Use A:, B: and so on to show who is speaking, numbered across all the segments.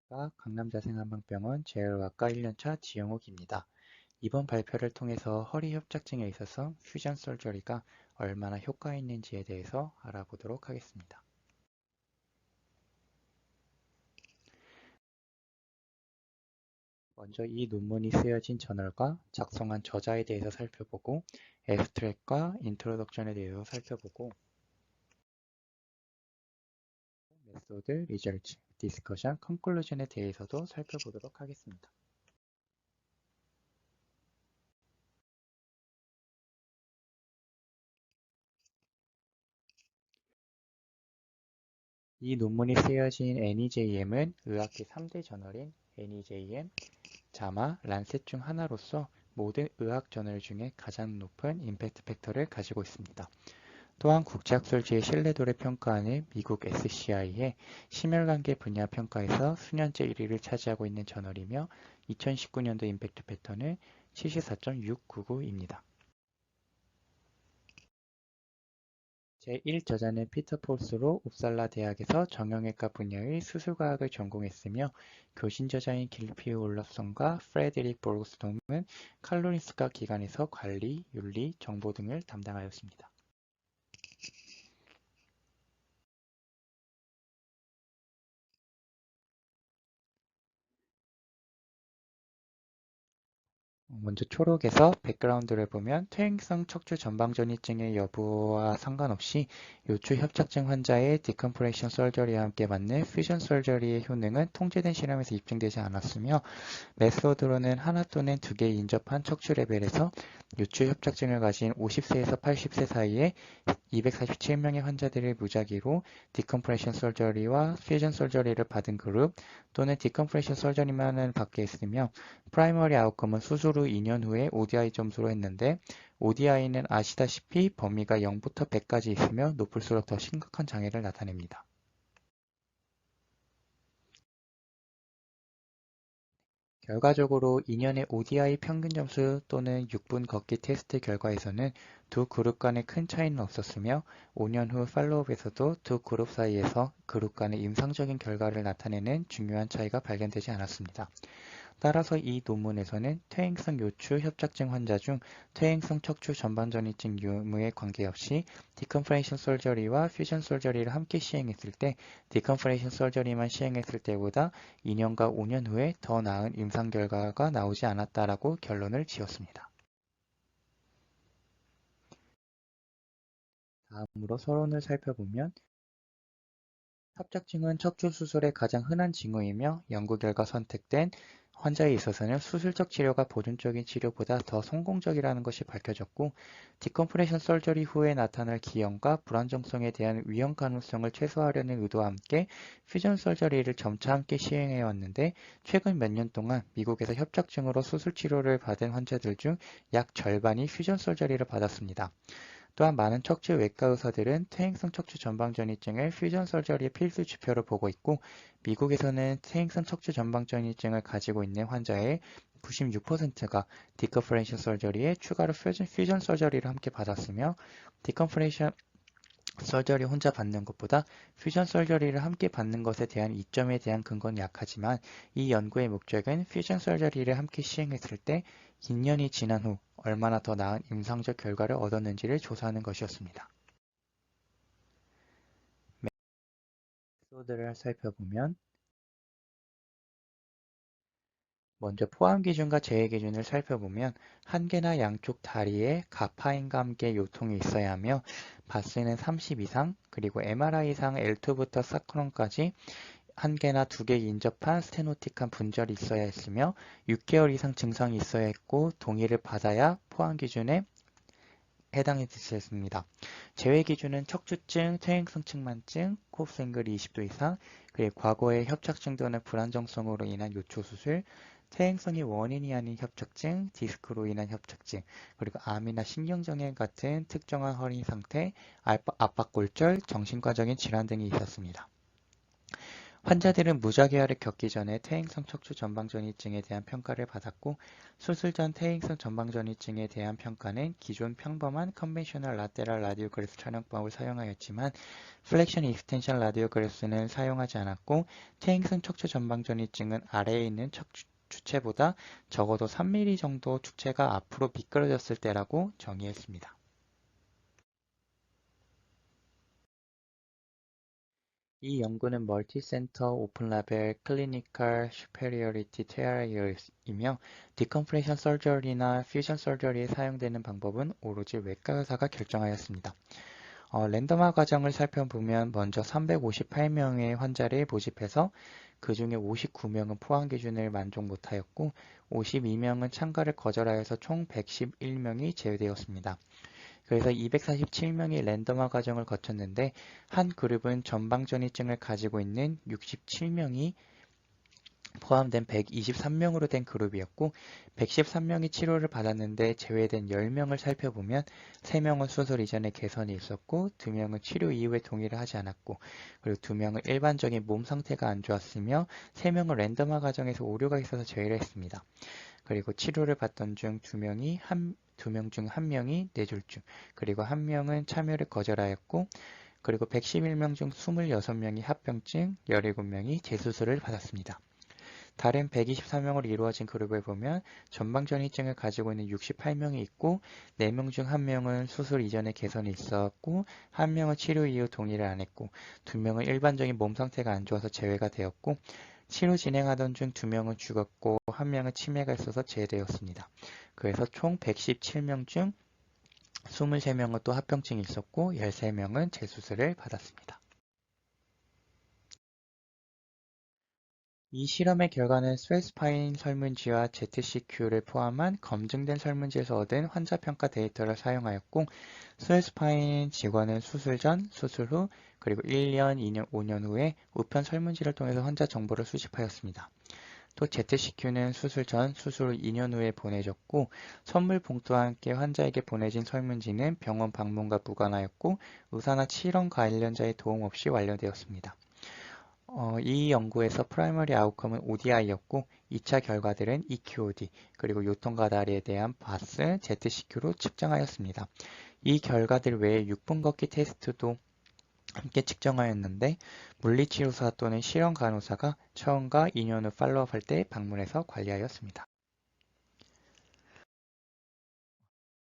A: 강남자생한방병원 재활의학과 1년차 지영욱입니다. 이번 발표를 통해서 허리 협착증에 있어서 퓨전 설저리가 얼마나 효과 있는지에 대해서 알아보도록 하겠습니다. 먼저 이 논문이 쓰여진 저널과 작성한 저자에 대해서 살펴보고 애스트랙과 인트로덕션에 대해서 살펴보고 메소드, 리저치, 디스커션, 컨클루전에 대해서도 살펴보도록 하겠습니다. 이 논문이 쓰여진 NEJM은 의학계 3대 저널인 NEJM, 자마, 란셋 중 하나로서 모든 의학 저널 중에 가장 높은 임팩트 팩터를 가지고 있습니다. 또한 국제학술지의 신뢰도를 평가하는 미국 SCI의 심혈관계 분야 평가에서 수년째 1위를 차지하고 있는 저널이며 2019년도 임팩트 팩터는 74.699입니다. 제1저자는 피터 폴스로 옵살라 대학에서 정형외과 분야의 수술과학을 전공했으며 교신 저자인 길피 올러슨과 프레드릭 보르스톰은 칼로린스카 기관에서 관리, 윤리, 정보 등을 담당하였습니다. 먼저 초록에서 백그라운드를 보면 퇴행성 척추 전방전이증의 여부와 상관없이 요추 협착증 환자의 디컴프레션 설저리와 함께 맞는 퓨전 설저리의 효능은 통제된 실험에서 입증되지 않았으며 메소드로는 하나 또는 두 개 인접한 척추 레벨에서 요추 협착증을 가진 50세에서 80세 사이의 247명의 환자들을 무작위로 디컴프레션 설저리와 퓨전 설저리를 받은 그룹 또는 디컴프레션 설저리만을 받게 했으며 프라이머리 아웃컴은 수술 후 2년 후에 ODI 점수로 했는데 ODI는 아시다시피 범위가 0부터 100까지 있으며 높을수록 더 심각한 장애를 나타냅니다. 결과적으로 2년의 ODI 평균 점수 또는 6분 걷기 테스트 결과에서는 두 그룹 간의 큰 차이는 없었으며 5년 후 팔로우업에서도 두 그룹 사이에서 그룹 간의 임상적인 결과를 나타내는 중요한 차이가 발견되지 않았습니다. 따라서 이 논문에서는 퇴행성 요추 협착증 환자 중 퇴행성 척추 전방전이증 유무에 관계없이 디컴프레이션 설저리와 퓨전 설저리를 함께 시행했을 때 디컴프레이션 설저리만 시행했을 때보다 2년과 5년 후에 더 나은 임상 결과가 나오지 않았다라고 결론을 지었습니다. 다음으로 서론을 살펴보면 협착증은 척추 수술의 가장 흔한 징후이며 연구 결과 선택된 환자에 있어서는 수술적 치료가 보존적인 치료보다 더 성공적이라는 것이 밝혀졌고 디컴프레션 설저리 후에 나타날 기형과 불안정성에 대한 위험 가능성을 최소화하려는 의도와 함께 퓨전 설저리를 점차 함께 시행해 왔는데 최근 몇 년 동안 미국에서 협착증으로 수술 치료를 받은 환자들 중 약 절반이 퓨전 설저리를 받았습니다. 또한 많은 척추 외과 의사들은 퇴행성 척추 전방전이증을 퓨전 설저리의 필수 지표로 보고 있고 미국에서는 퇴행성 척추 전방전이증을 가지고 있는 환자의 96%가 디커퍼레이션 설저리에 추가로 퓨전 설저리를 함께 받았으며 디커퍼레이션 설저리 혼자 받는 것보다 퓨전 설저리를 함께 받는 것에 대한 이점에 대한 근거는 약하지만 이 연구의 목적은 퓨전 설저리를 함께 시행했을 때 2년이 지난 후 얼마나 더 나은 임상적 결과를 얻었는지를 조사하는 것이었습니다. 메소드를 살펴보면 먼저 포함 기준과 제외 기준을 살펴보면 한 개나 양쪽 다리에 가파인과 함께 요통이 있어야 하며 바스는 30 이상 그리고 MRI상 L2부터 사크론까지 한 개나 두 개 인접한 스테노틱한 분절이 있어야 했으며 6개월 이상 증상이 있어야 했고 동의를 받아야 포함 기준에 해당했습니다. 제외 기준은 척추증, 퇴행성 측만증, 코프스 앵글이 20도 이상, 그리고 과거의 협착증 또는 불안정성으로 인한 요초 수술, 퇴행성이 원인이 아닌 협착증, 디스크로 인한 협착증, 그리고 암이나 신경정애 같은 특정한 허리 상태, 압박골절, 정신과적인 질환 등이 있었습니다. 환자들은 무자기화를 겪기 전에 퇴행성 척추 전방전이증에 대한 평가를 받았고 수술 전 퇴행성 전방전이증에 대한 평가는 기존 평범한 컨벤셔널 라테랄 라디오그래프 촬영법을 사용하였지만 플렉션 익스텐션 라디오그래프는 사용하지 않았고 퇴행성 척추 전방전이증은 아래에 있는 추체보다 적어도 3mm 정도 추체가 앞으로 미끄러졌을 때라고 정의했습니다. 이 연구는 멀티센터 오픈라벨 클리니컬 슈페리어리티 트라이얼이며 디컴프레션 서저리나 퓨전 서저리에 사용되는 방법은 오로지 외과 의사가 결정하였습니다. 랜덤화 과정을 살펴보면 먼저 358명의 환자를 모집해서 그 중에 59명은 포함 기준을 만족 못하였고 52명은 참가를 거절하여서 총 111명이 제외되었습니다. 그래서 247명이 랜덤화 과정을 거쳤는데 한 그룹은 전방전이증을 가지고 있는 67명이 포함된 123명으로 된 그룹이었고 113명이 치료를 받았는데 제외된 10명을 살펴보면 3명은 수술 이전에 개선이 있었고 2명은 치료 이후에 동의를 하지 않았고 그리고 2명은 일반적인 몸 상태가 안 좋았으며 3명은 랜덤화 과정에서 오류가 있어서 제외를 했습니다. 그리고 치료를 받던 중 2명 중 1명이 뇌졸중, 그리고 1명은 참여를 거절하였고, 그리고 111명 중 26명이 합병증, 17명이 재수술을 받았습니다. 다른 124명으로 이루어진 그룹을 보면 전방전이증을 가지고 있는 68명이 있고 4명 중 1명은 수술 이전에 개선이 있었고 1명은 치료 이후 동의를 안 했고 2명은 일반적인 몸 상태가 안 좋아서 제외가 되었고 치료 진행하던 중 2명은 죽었고 1명은 치매가 있어서 제외되었습니다. 그래서 총 117명 중 23명은 또 합병증이 있었고 13명은 재수술을 받았습니다. 이 실험의 결과는 스웨스파인 설문지와 ZCQ를 포함한 검증된 설문지에서 얻은 환자평가 데이터를 사용하였고 스웨스파인 직원은 수술 전, 수술 후, 그리고 1년, 2년, 5년 후에 우편 설문지를 통해서 환자 정보를 수집하였습니다. 또 ZCQ는 수술 전, 수술 후 2년 후에 보내졌고 선물 봉투와 함께 환자에게 보내진 설문지는 병원 방문과 무관하였고 의사나 실험 관련자의 도움 없이 완료되었습니다. 이 연구에서 프라이머리 아웃컴은 ODI였고 2차 결과들은 EQOD 그리고 요통과 다리에 대한 바스, ZCQ로 측정하였습니다. 이 결과들 외에 6분 걷기 테스트도 함께 측정하였는데 물리치료사 또는 실험 간호사가 처음과 2년 후 팔로우업 할 때 방문해서 관리하였습니다.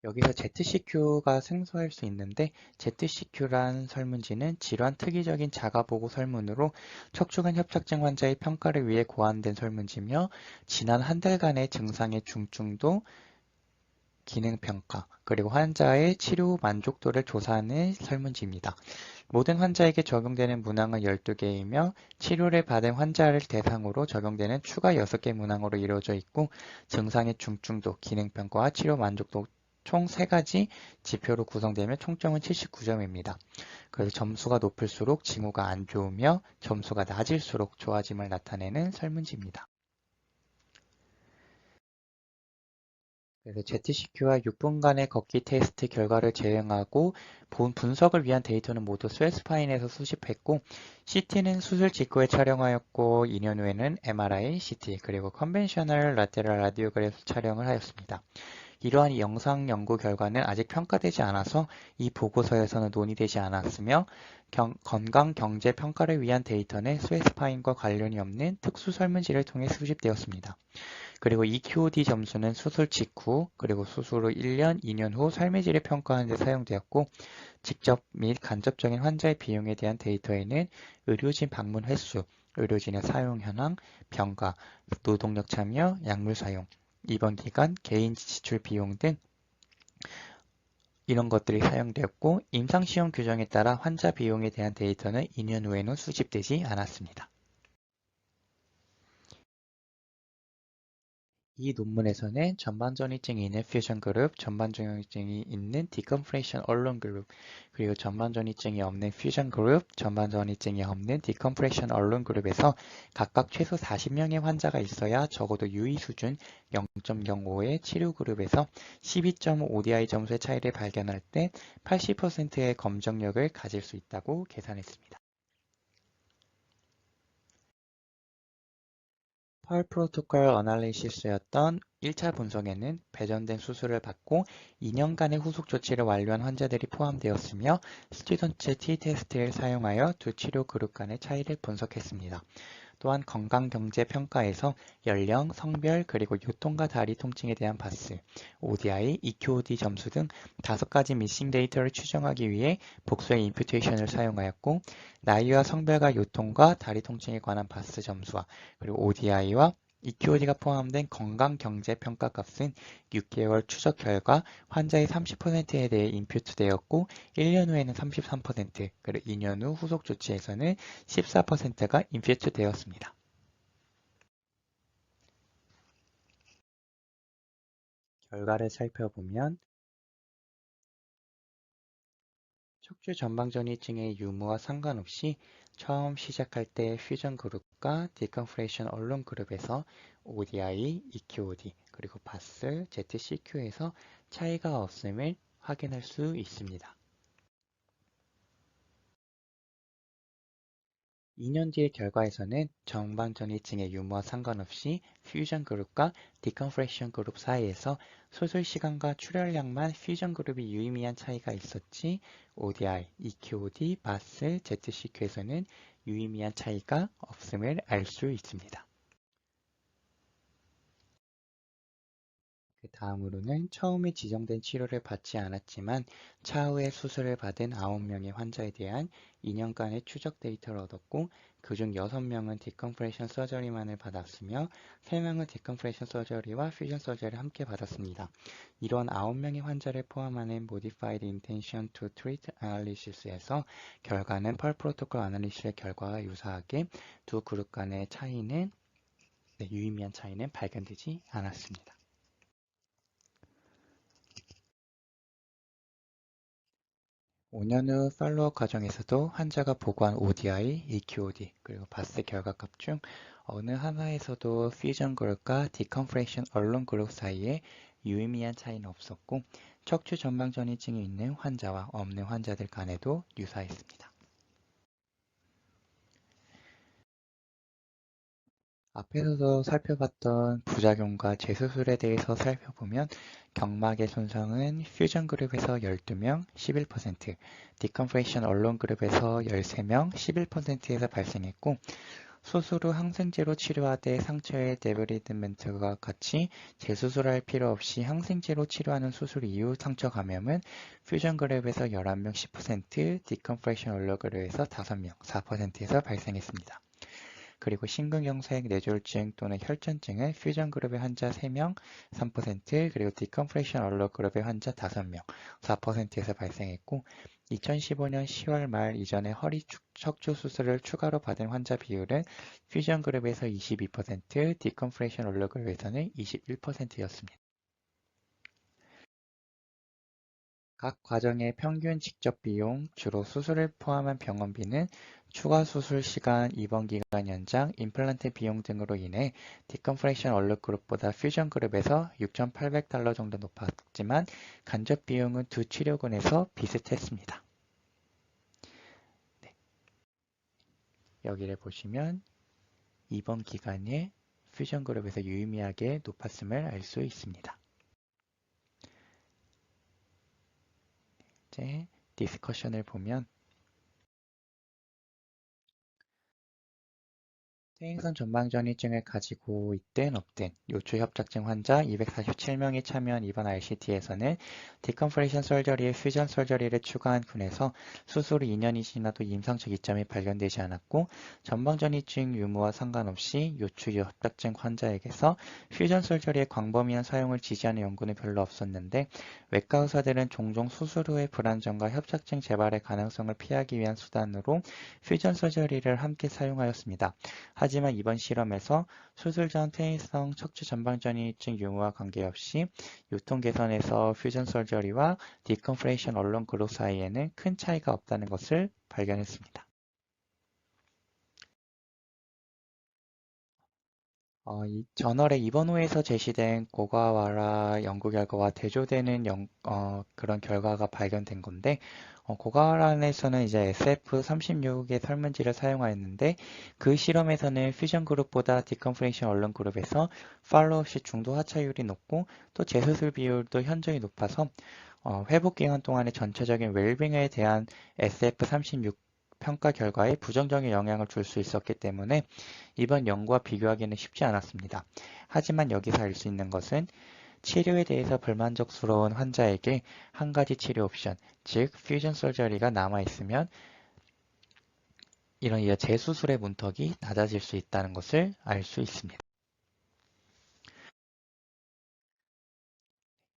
A: 여기서 ZCQ가 생소할 수 있는데 ZCQ란 설문지는 질환 특이적인 자가보고 설문으로 척추관 협착증 환자의 평가를 위해 고안된 설문지며 지난 한 달간의 증상의 중증도, 기능평가, 그리고 환자의 치료 만족도를 조사하는 설문지입니다. 모든 환자에게 적용되는 문항은 12개이며 치료를 받은 환자를 대상으로 적용되는 추가 6개 문항으로 이루어져 있고 증상의 중증도, 기능평가와 치료 만족도 총 3가지 지표로 구성되며 총점은 79점입니다. 그래서 점수가 높을수록 징후가 안 좋으며 점수가 낮을수록 좋아짐을 나타내는 설문지입니다. 그래서 ZCQ와 6분간의 걷기 테스트 결과를 재행하고 분석을 위한 데이터는 모두 스웨스파인에서 수집했고 CT는 수술 직후에 촬영하였고 2년 후에는 MRI, CT 그리고 컨벤셔널 라테랄 라디오그래프 촬영을 하였습니다. 이러한 영상 연구 결과는 아직 평가되지 않아서 이 보고서에서는 논의되지 않았으며 건강 경제 평가를 위한 데이터는 스웨스파인과 관련이 없는 특수 설문지를 통해 수집되었습니다. 그리고 EQOD 점수는 수술 직후 그리고 수술 후 1년, 2년 후 삶의 질을 평가하는 데 사용되었고 직접 및 간접적인 환자의 비용에 대한 데이터에는 의료진 방문 횟수, 의료진의 사용 현황, 병가, 노동력 참여, 약물 사용, 입원 기간, 개인 지출 비용 등 이런 것들이 사용되었고 임상시험 규정에 따라 환자 비용에 대한 데이터는 2년 후에는 수집되지 않았습니다. 이 논문에서는 전반전이증이 있는 퓨전 그룹, 전반전이증이 있는 디컴프레션 언론 그룹, 그리고 전반전이증이 없는 퓨전 그룹, 전반전이증이 없는 디컴프레션 언론 그룹에서 각각 최소 40명의 환자가 있어야 적어도 유의 수준 0.05의 치료 그룹에서 12.5 ODI 점수의 차이를 발견할 때 80%의 검정력을 가질 수 있다고 계산했습니다. 펄 프로토콜 어널리시스였던 1차 분석에는 배전된 수술을 받고 2년간의 후속 조치를 완료한 환자들이 포함되었으며 스튜던트 T-테스트를 사용하여 두 치료 그룹 간의 차이를 분석했습니다. 또한 건강경제평가에서 연령, 성별, 그리고 요통과 다리 통증에 대한 바스, ODI, EQOD 점수 등 5가지 미싱 데이터를 추정하기 위해 복수의 임퓨테이션을 사용하였고, 나이와 성별과 요통과 다리 통증에 관한 바스 점수와 그리고 ODI와 EQOD가 포함된 건강경제평가 값은 6개월 추적 결과 환자의 30%에 대해 임퓨트되었고 1년 후에는 33%, 그리고 2년 후 후속 조치에서는 14%가 임퓨트되었습니다. 결과를 살펴보면 척추 전방전이증의 유무와 상관없이 처음 시작할 때 퓨전 그룹과 디컨프레이션 언론 그룹에서 ODI, EQOD, 그리고 바스, ZCQ에서 차이가 없음을 확인할 수 있습니다. 2년 뒤의 결과에서는 전방전이증의 유무와 상관없이 퓨전 그룹과 디컨프레션 그룹 사이에서 수술 시간과 출혈량만 퓨전 그룹이 유의미한 차이가 있었지 ODI, EQOD, 바스, ZCQ에서는 유의미한 차이가 없음을 알 수 있습니다. 그 다음으로는 처음에 지정된 치료를 받지 않았지만 차후에 수술을 받은 9명의 환자에 대한 2년간의 추적 데이터를 얻었고 그중 6명은 디컴프레션 서저리만을 받았으며 3명은 디컴프레션 서저리와 퓨전 서저리를 함께 받았습니다. 이런 9명의 환자를 포함하는 Modified Intention to Treat Analysis에서 결과는 펄 프로토콜 아날리시스의 결과와 유사하게 두 그룹 간의 차이는 유의미한 차이는 발견되지 않았습니다. 5년 후 팔로업 과정에서도 환자가 보고한 ODI, EQOD, 그리고 바스 결과값 중 어느 하나에서도 퓨전 그룹과 디컨프레션 언론 그룹 사이에 유의미한 차이는 없었고 척추 전방전이증이 있는 환자와 없는 환자들 간에도 유사했습니다. 앞에서도 살펴봤던 부작용과 재수술에 대해서 살펴보면 경막의 손상은 퓨전 그룹에서 12명, 11%, 디컨프레이션 언론 그룹에서 13명, 11%에서 발생했고 수술 후 항생제로 치료하되 상처의 데브리드먼트와 같이 재수술할 필요 없이 항생제로 치료하는 수술 이후 상처 감염은 퓨전 그룹에서 11명, 10%, 디컨프레이션 언론 그룹에서 5명, 4%에서 발생했습니다. 그리고 심근경색 뇌졸중 또는 혈전증은 퓨전 그룹의 환자 3명, 3%, 그리고 디컴프레션 언론 그룹의 환자 5명, 4%에서 발생했고 2015년 10월 말 이전에 허리 척추 수술을 추가로 받은 환자 비율은 퓨전 그룹에서 22%, 디컴프레션 언론 그룹에서는 21%였습니다. 각 과정의 평균 직접 비용, 주로 수술을 포함한 병원비는 추가 수술 시간, 입원 기간 연장, 임플란트 비용 등으로 인해 디컴프레션 언론 그룹보다 퓨전 그룹에서 $6,800 정도 높았지만 간접 비용은 두 치료군에서 비슷했습니다. 네. 여기를 보시면 입원 기간에 퓨전 그룹에서 유의미하게 높았음을 알 수 있습니다. 이제 디스커션을 보면 퇴행성 전방전이증을 가지고 있든 없든 요추협착증 환자 247명이 참여한 이번 RCT에서는 디컨프레이션 설저리에 퓨전 설저리를 추가한 군에서 수술 후 2년이 지나도 임상적 이점이 발견되지 않았고 전방전이증 유무와 상관없이 요추협착증 환자에게서 퓨전 설저리의 광범위한 사용을 지지하는 연구는 별로 없었는데 외과 의사들은 종종 수술 후의 불안정과 협착증 재발의 가능성을 피하기 위한 수단으로 퓨전 설저리를 함께 사용하였습니다. 하지만 이번 실험에서 수술 전 퇴행성 척추 전방전이증 유무와 관계없이 요통 개선에서 퓨전 설저리와 디컨프레이션 언론 그룹 사이에는 큰 차이가 없다는 것을 발견했습니다. 이 저널의 입원 후에서 제시된 고가와라 연구 결과와 대조되는 그런 결과가 발견된 건데, 고가와라에서는 이제 SF36의 설문지를 사용하였는데, 그 실험에서는 퓨전 그룹보다 디컴프레션 얼른 그룹에서 팔로우 시 중도 하차율이 높고, 또 재수술 비율도 현저히 높아서 회복 기간 동안의 전체적인 웰빙에 대한 SF36 평가 결과에 부정적인 영향을 줄 수 있었기 때문에 이번 연구와 비교하기는 쉽지 않았습니다. 하지만 여기서 알 수 있는 것은 치료에 대해서 불만족스러운 환자에게 한 가지 치료 옵션, 즉 퓨전 설저리가 남아있으면 이런 재수술의 문턱이 낮아질 수 있다는 것을 알 수 있습니다.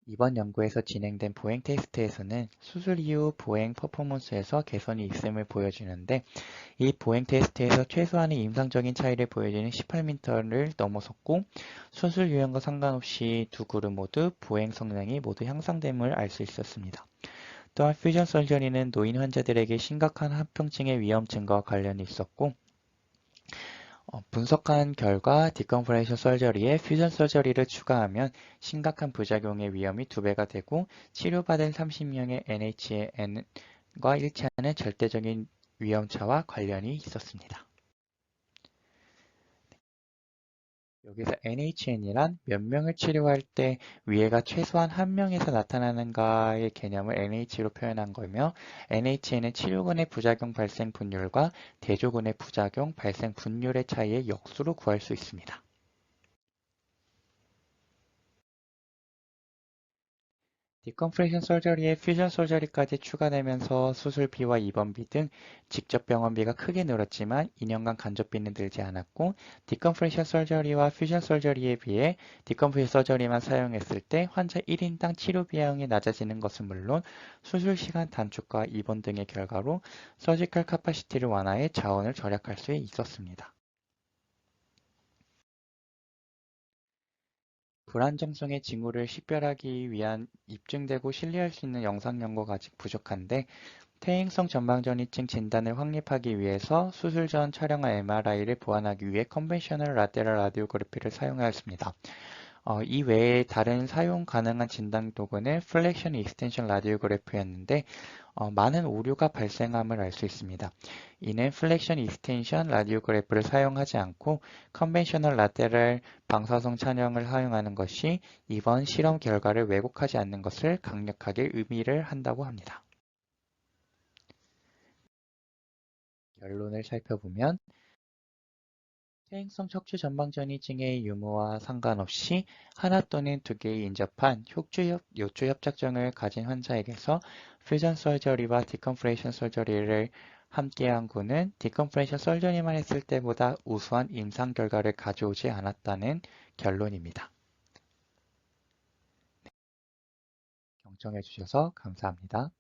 A: 이번 연구에서 진행된 보행 테스트에서는 수술 이후 보행 퍼포먼스에서 개선이 있음을 보여주는데, 이 보행 테스트에서 최소한의 임상적인 차이를 보여주는 18m를 넘어섰고, 수술 유형과 상관없이 두 그룹 모두 보행 성능이 모두 향상됨을 알 수 있었습니다. 또한 퓨전 설저리는 노인 환자들에게 심각한 합병증의 위험 증가와 관련이 있었고, 분석한 결과 디컴프레션 설저리에 퓨전 설저리를 추가하면 심각한 부작용의 위험이 2배가 되고, 치료받은 30명의 NHN과 일치하는 절대적인 위험차와 관련이 있었습니다. 여기서 NHN이란 몇 명을 치료할 때 위해가 최소한 한 명에서 나타나는가의 개념을 NH로 표현한 거며, NHN은 치료군의 부작용 발생 분율과 대조군의 부작용 발생 분율의 차이의 역수로 구할 수 있습니다. 디컴프레션 설저리에 퓨전 설저리까지 추가되면서 수술비와 입원비 등 직접 병원비가 크게 늘었지만 2년간 간접비는 늘지 않았고, 디컴프레션 설저리와 퓨전 설저리에 비해 디컴프레션 설저리만 사용했을 때 환자 1인당 치료 비용이 낮아지는 것은 물론 수술 시간 단축과 입원 등의 결과로 서지컬 카파시티를 완화해 자원을 절약할 수 있었습니다. 불안정성의 징후를 식별하기 위한 입증되고 신뢰할 수 있는 영상 연구가 아직 부족한데, 퇴행성 전방전이증 진단을 확립하기 위해서 수술 전 촬영한 MRI를 보완하기 위해 컨벤셔널 라테럴 라디오그래피를 사용하였습니다. 이 외에 다른 사용 가능한 진단 도구는 플렉션 익스텐션 라디오그래피였는데, 많은 오류가 발생함을 알 수 있습니다. 이는 플렉션 익스텐션 라디오그래프를 사용하지 않고 컨벤셔널 라테럴 방사성 촬영을 사용하는 것이 이번 실험 결과를 왜곡하지 않는 것을 강력하게 의미를 한다고 합니다. 결론을 살펴보면, 퇴행성 척추 전방전이증의 유무와 상관없이 하나 또는 두 개의 인접한 요추 협착증을 가진 환자에게서 퓨전 설저리와 디컴프레션 설저리를 함께한 구는 디컴프레션 설저리만 했을 때보다 우수한 임상 결과를 가져오지 않았다는 결론입니다. 경청해 주셔서 감사합니다.